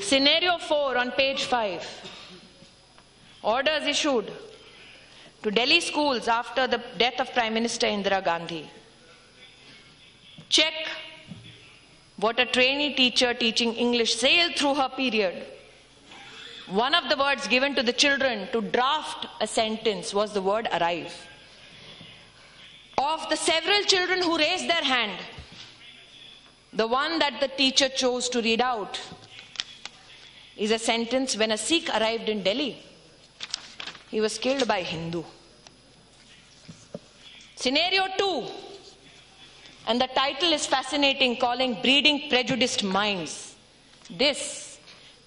Scenario 4 on page 5. Orders issued to Delhi schools after the death of Prime Minister Indira Gandhi. Check what a trainee teacher teaching English sailed through her period. One of the words given to the children to draft a sentence was the word arrive. Of the several children who raised their hand, the one that the teacher chose to read out is a sentence: when a Sikh arrived in Delhi, he was killed by a Hindu. Scenario 2, and the title is fascinating, calling Breeding Prejudiced Minds. This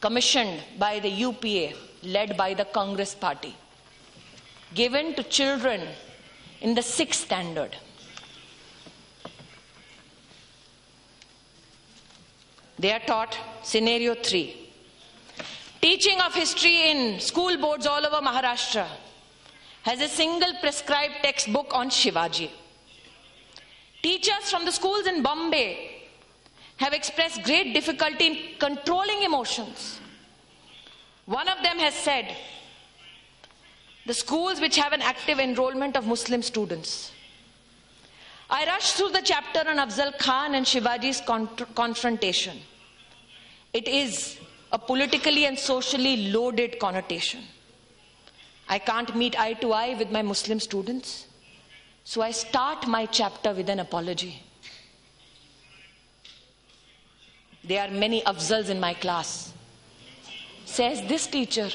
commissioned by the UPA, led by the Congress party, given to children in the 6th standard. They are taught Scenario 3. Teaching of history in school boards all over Maharashtra has a single prescribed textbook on Shivaji. Teachers from the schools in Bombay have expressed great difficulty in controlling emotions. One of them has said, the schools which have an active enrollment of Muslim students. I rushed through the chapter on Afzal Khan and Shivaji's confrontation. It is a politically and socially loaded connotation. I can't meet eye to eye with my Muslim students, so I start my chapter with an apology. There are many Afzals in my class, says this teacher,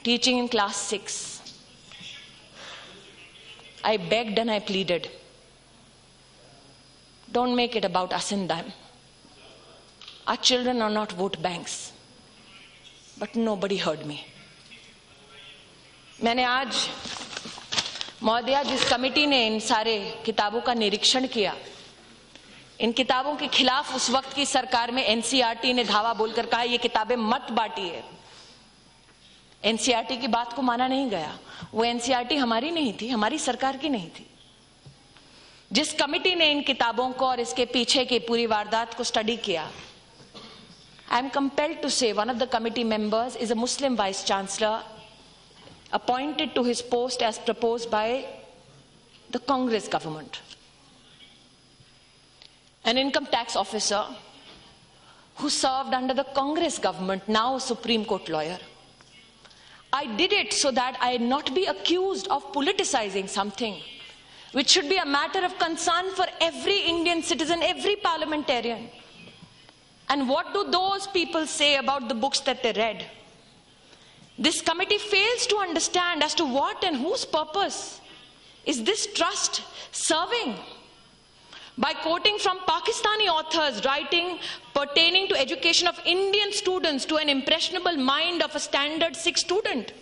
teaching in class 6. I begged and I pleaded, don't make it about us and them. Our children are not vote banks. But nobody heard me. मैंने आज महोदया जिस committee ने इन सारे किताबों का निरीक्षण किया, इन किताबों के खिलाफ उस वक्त की सरकार में एनसीईआरटी ने धावा बोलकर कहा ये किताबें मत बांटिए। एनसीईआरटी की बात को माना नहीं गया। वो एनसीईआरटी हमारी नहीं थी, हमारी सरकार की नहीं थी। जिस कमेटी ने इन किताबों को और इसके पीछे की पूरी वारदात को स्टडी किया, I am compelled to say one of the committee members is a Muslim Vice Chancellor appointed to his post as proposed by the Congress government. An income tax officer who served under the Congress government, now a Supreme Court lawyer. I did it so that I not be accused of politicizing something which should be a matter of concern for every Indian citizen, every parliamentarian. And what do those people say about the books that they read? This committee fails to understand as to what and whose purpose is this trust serving. By quoting from Pakistani authors writing pertaining to education of Indian students to an impressionable mind of a standard 6 student.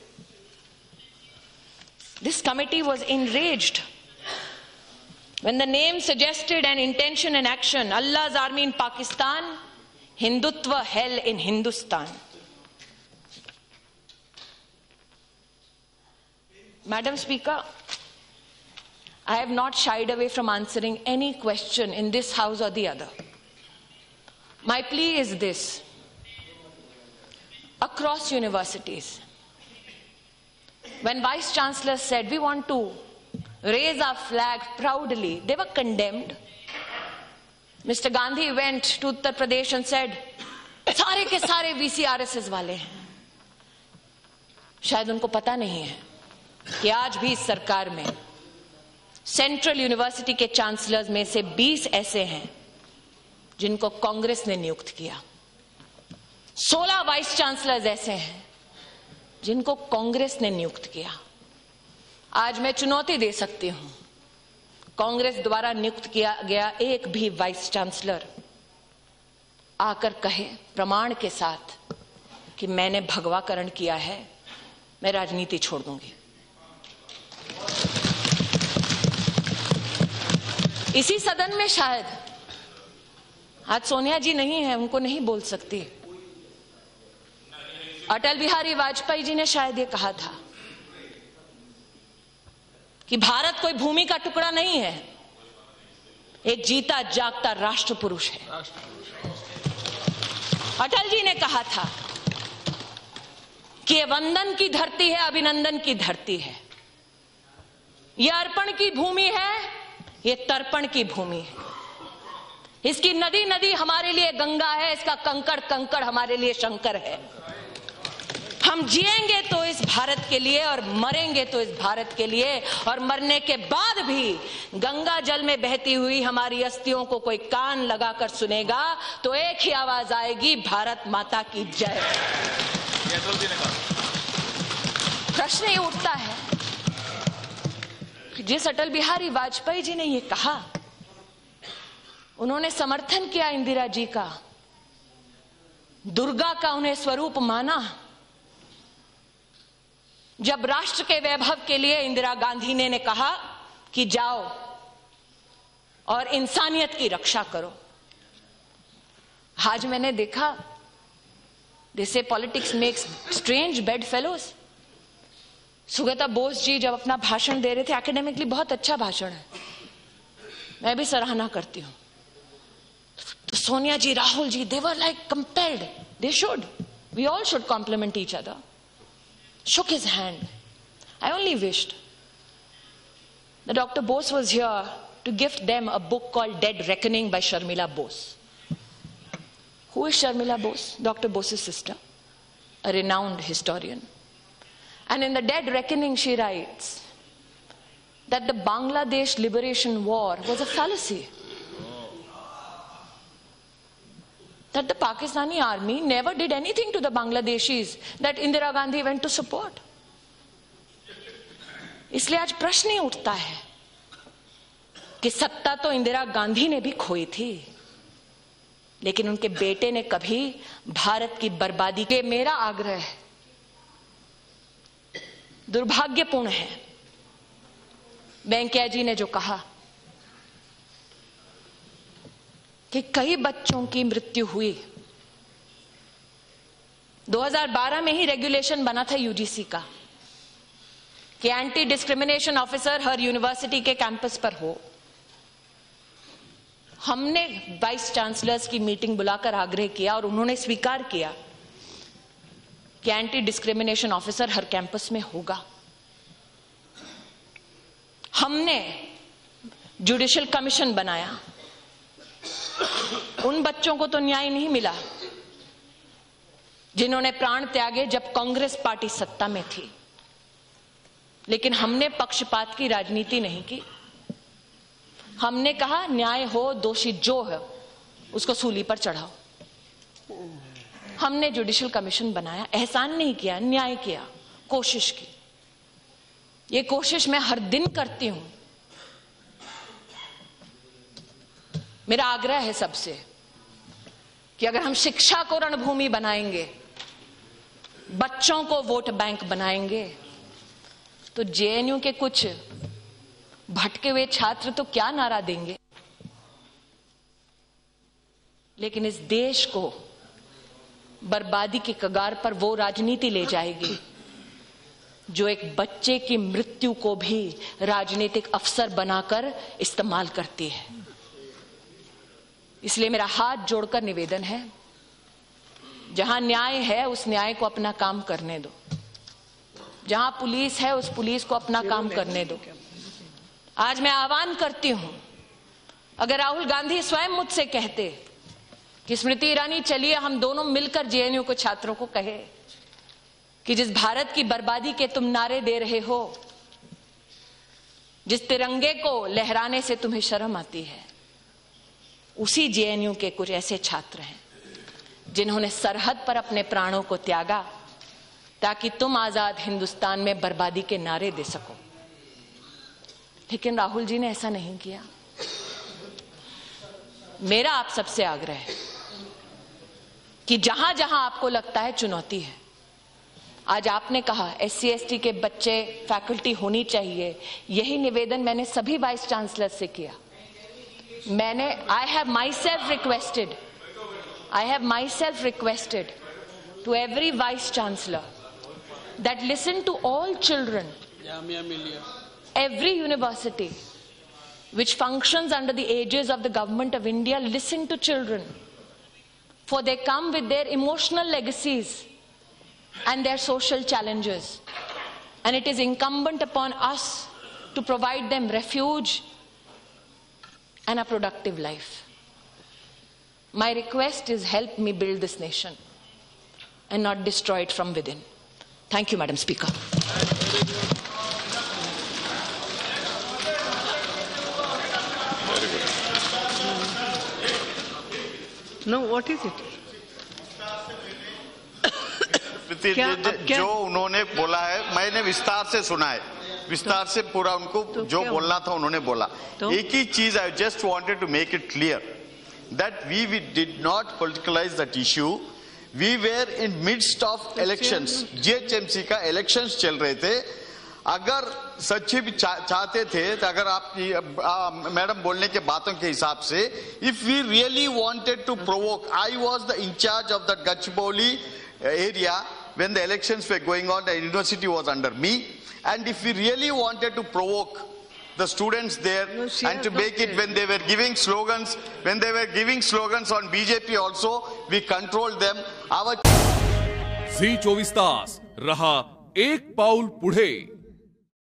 This committee was enraged when the name suggested an intention and action, Allah's army in Pakistan, Hindutva hell in Hindustan. Madam Speaker, I have not shied away from answering any question in this house or the other. My plea is this. Across universities, when Vice Chancellor said we want to raise our flag proudly, they were condemned. Mr. Gandhi went to Uttar Pradesh and said, सारे के सारे VC RSS वाले हैं। शायद उनको पता नहीं है कि आज भी इस सरकार में सेंट्रल यूनिवर्सिटी के चांसलर्स में से 20 ऐसे हैं जिनको कांग्रेस ने नियुक्त किया। 16 वाइस चांसलर्स ऐसे हैं जिनको कांग्रेस ने नियुक्त किया। आज मैं चुनौती दे सकती हूं, कांग्रेस द्वारा नियुक्त किया गया एक भी वाइस चांसलर आकर कहे प्रमाण के साथ कि मैंने भगवाकरण किया है, मैं राजनीति छोड़ दूंगी। इसी सदन में शायद आज सोनिया जी नहीं है, उनको नहीं बोल सकती। अटल बिहारी वाजपेयी जी ने शायद ये कहा था कि भारत कोई भूमि का टुकड़ा नहीं है, एक जीता जागता राष्ट्र पुरुष है। अटल जी ने कहा था कि ये वंदन की धरती है, अभिनंदन की धरती है, ये अर्पण की भूमि है, ये तर्पण की भूमि है। इसकी नदी नदी हमारे लिए गंगा है, इसका कंकड़ कंकड़ हमारे लिए शंकर है। हम जिएंगे तो इस भारत के लिए और मरेंगे तो इस भारत के लिए, और मरने के बाद भी गंगा जल में बहती हुई हमारी अस्थियों को कोई कान लगाकर सुनेगा तो एक ही आवाज आएगी, भारत माता की जय। प्रश्न ये उठता है कि जिस अटल बिहारी वाजपेयी जी ने ये कहा, उन्होंने समर्थन किया इंदिरा जी का, दुर्गा का उन्हें स्वरूप माना, जब राष्ट्र के वैभव के लिए इंदिरा गांधी ने कहा कि जाओ और इंसानियत की रक्षा करो। आज मैंने देखा, they say politics makes strange bedfellows. Sugata Bose ji जब अपना भाषण दे रहे थे, एकेडमिकली बहुत अच्छा भाषण है, मैं भी सराहना करती हूं, तो सोनिया जी, Rahul ji, they were like compelled, they should, we all should compliment each other, shook his hand. I only wished that Dr. Bose was here to gift them a book called Dead Reckoning by Sharmila Bose. Who is Sharmila Bose? Dr. Bose's sister, a renowned historian. And in the Dead Reckoning she writes that the Bangladesh Liberation War was a fallacy. That the Pakistani army never did anything to the Bangladeshis that Indira Gandhi went to support. इसलिए आज प्रश्न ही उठता है कि सत्ता तो इंदिरा गांधी ने भी खोई थी, लेकिन उनके बेटे ने कभी भारत की बर्बादी के। मेरा आग्रह है, दुर्भाग्यपूर्ण है वेंकैया जी ने जो कहा कि कई बच्चों की मृत्यु हुई। 2012 में ही रेगुलेशन बना था यूजीसी का कि एंटी डिस्क्रिमिनेशन ऑफिसर हर यूनिवर्सिटी के कैंपस पर हो। हमने वाइस चांसलर्स की मीटिंग बुलाकर आग्रह किया और उन्होंने स्वीकार किया कि एंटी डिस्क्रिमिनेशन ऑफिसर हर कैंपस में होगा। हमने जुडिशियल कमीशन बनाया। उन बच्चों को तो न्याय नहीं मिला जिन्होंने प्राण त्यागे जब कांग्रेस पार्टी सत्ता में थी, लेकिन हमने पक्षपात की राजनीति नहीं की। हमने कहा न्याय हो, दोषी जो है उसको सूली पर चढ़ाओ। हमने जुडिशियल कमीशन बनाया, एहसान नहीं किया, न्याय किया, कोशिश की। ये कोशिश मैं हर दिन करती हूं। मेरा आग्रह है सबसे कि अगर हम शिक्षा को रणभूमि बनाएंगे, बच्चों को वोट बैंक बनाएंगे, तो जेएनयू के कुछ भटके हुए छात्र तो क्या नारा देंगे, लेकिन इस देश को बर्बादी की कगार पर वो राजनीति ले जाएगी जो एक बच्चे की मृत्यु को भी राजनीतिक अवसर बनाकर इस्तेमाल करती है। इसलिए मेरा हाथ जोड़कर निवेदन है, जहां न्याय है उस न्याय को अपना काम करने दो, जहां पुलिस है उस पुलिस को अपना काम करने दो। आज मैं आह्वान करती हूं, अगर राहुल गांधी स्वयं मुझसे कहते कि स्मृति ईरानी चलिए हम दोनों मिलकर जेएनयू के छात्रों को कहे कि जिस भारत की बर्बादी के तुम नारे दे रहे हो, जिस तिरंगे को लहराने से तुम्हें शर्म आती है, उसी जेएनयू के कुछ ऐसे छात्र हैं जिन्होंने सरहद पर अपने प्राणों को त्यागा ताकि तुम आजाद हिंदुस्तान में बर्बादी के नारे दे सको। लेकिन राहुल जी ने ऐसा नहीं किया। मेरा आप सबसे आग्रह है कि जहां जहां आपको लगता है चुनौती है, आज आपने कहा SC ST के बच्चे फैकल्टी होनी चाहिए, यही निवेदन मैंने सभी वाइस चांसलर से किया। मैंने I have myself requested to every vice chancellor that listen to all children, every university which functions under the aegis of the government of India, listen to children, for they come with their emotional legacies and their social challenges. And it is incumbent upon us to provide them refuge and a productive life. My request is, help me build this nation and not destroy it from within. Thank you, Madam Speaker. No, what is it? जो उन्होंने बोला है मैंने विस्तार से सुना है, विस्तार से पूरा उनको जो बोलना था उन्होंने बोला। एक ही चीज I just wanted to make it clear that we did not politicalize that issue. We were in midst of elections, GHMC का इलेक्शंस चल रहे थे। अगर सच्चे भी चाहते थे तो अगर आप मैडम बोलने के बातों के हिसाब से, if we really wanted to provoke, I was the incharge of the Gachibowli area when the elections were going on, the university was under me, and if we really wanted to provoke the students there and to make it when they were giving slogans, on BJP also, we controlled them. Zee 24 तास रहा एक पाऊल पुढे।